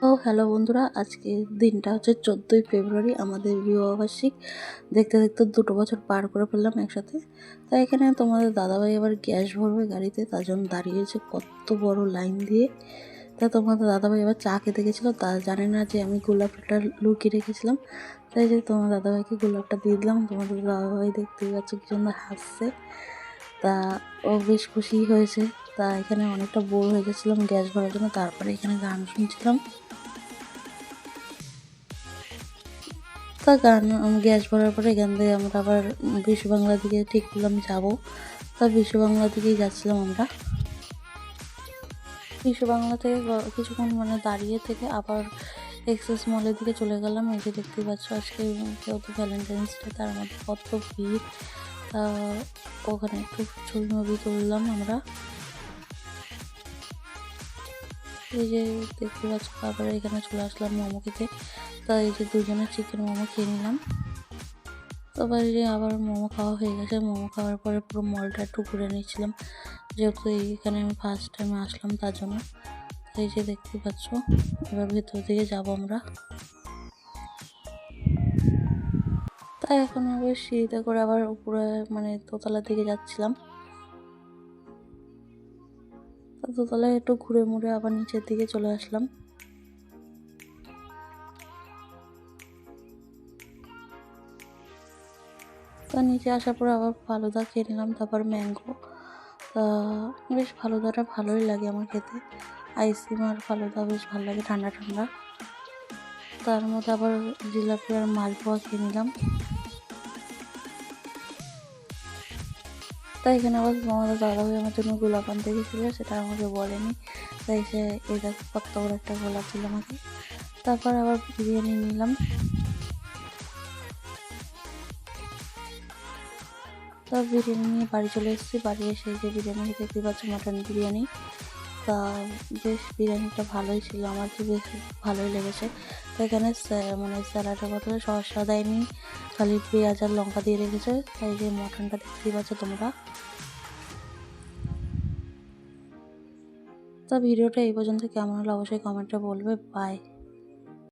Hello বন্ধুরা, আজকে দিনটা হচ্ছে 14ই ফেব্রুয়ারি, আমাদের বিবাহবার্ষিক। দেখতে দেখতে 2 বছর পার করে ফেললাম একসাথে। তাই এখানে তোমাদের দাদাভাই আবার গ্যাস ভরবে গাড়িতে, তার জন্য দাঁড়িয়েছে কত বড় লাইন দিয়ে। তা তোমাদের দাদাভাই আবার চা খেতে গেছিলো, তা জানে না যে আমি গোলাপটা লুকিয়ে রেখেছিলাম। তাই যে তোমার দাদাভাইকে গোলাপটা দিয়ে দিলাম। তোমাদের দাদাভাই দেখতেই পাচ্ছ কি সুন্দর হাসছে। তা ও বেশ খুশি হয়েছে। তা এখানে অনেকটা বোর হয়ে গেছিলাম গ্যাস ভরার জন্য, তারপরে এখানে গান শুনছিলাম। তা গান গ্যাস ভরার পরে এখান থেকে আমরা আবার বিশ্ব বাংলার দিকে ঠিক করলাম যাবো। তা বিশ্ব বাংলার দিকেই যাচ্ছিলাম আমরা। বিশ্ব বাংলা থেকে কিছুক্ষণ দাঁড়িয়ে থেকে আবার এক্সেস মলের দিকে চলে গেলাম। এই যে দেখতেই পাচ্ছ আজকে যেহেতু ভ্যালেন্টাইন্স ডে, তার মধ্যে কত ভিড়। তা ওখানে একটু ছবি তুললাম আমরা। এই যে দেখতে পাচ্ছ তারপরে এখানে চলে আসলাম মোমো খেতে। তা এই যে দুজনে চিকেন মোমো খেয়ে নিলাম। তারপরে যে আবার মোমো খাওয়া হয়ে গেছে। মোমো খাওয়ার পরে পুরো মলটা একটু ঘুরে নিচ্ছিলাম, যেহেতু এইখানে আমি ফার্স্ট টাইমে আসলাম তার জন্য। এই যে দেখতে পাচ্ছ এবার ভেতর দিকে যাবো আমরা। তাই এখন আবার সিঁড়িতে করে আবার উপরে দোতলার দিকে যাচ্ছিলাম। দোতলায় একটু ঘুরে মুড়ে আবার নিচের দিকে চলে আসলাম। তা নিচে আসার পর আবার ফালুদা খেয়ে নিলাম, তারপর ম্যাঙ্গো। তা বেশ ফালুদাটা ভালোই লাগে আমার খেতে। আইসক্রিম আর ফালুদা বেশ ভালো লাগে ঠান্ডা ঠান্ডা। তার মধ্যে আবার জিলাপি আর মালপোয়া খেয়ে নিলাম। তাই এখানে আবার আমাদের দাদাভাই আমার জন্য গোলাপ আনতে গেছিলো, সেটা আমাকে বলেনি। তাই সে এটা কত বড় একটা গোলাপ ছিল আমাকে। তারপর আবার বিরিয়ানি নিলাম। তা বিরিয়ানি নিয়ে বাড়ি চলে এসেছি। বাড়ি এসে যে বিরিয়ানি দেখতে পাচ্ছি মাটন বিরিয়ানি। তা বেশ বিরিয়ানিটা ভালোই ছিল, আমার তো বেশ ভালোই লেগেছে। তো এখানে স্যালাডের বদলে সসটা দেয়নি, খালি পেঁয়াজ আর লঙ্কা দিয়ে রেখেছে। তাই যে মটনটা দেখতেই পাচ্ছ তোমরা। তা ভিডিওটা এই পর্যন্ত কেমন হলো অবশ্যই কমেন্টে বলবে। বাই।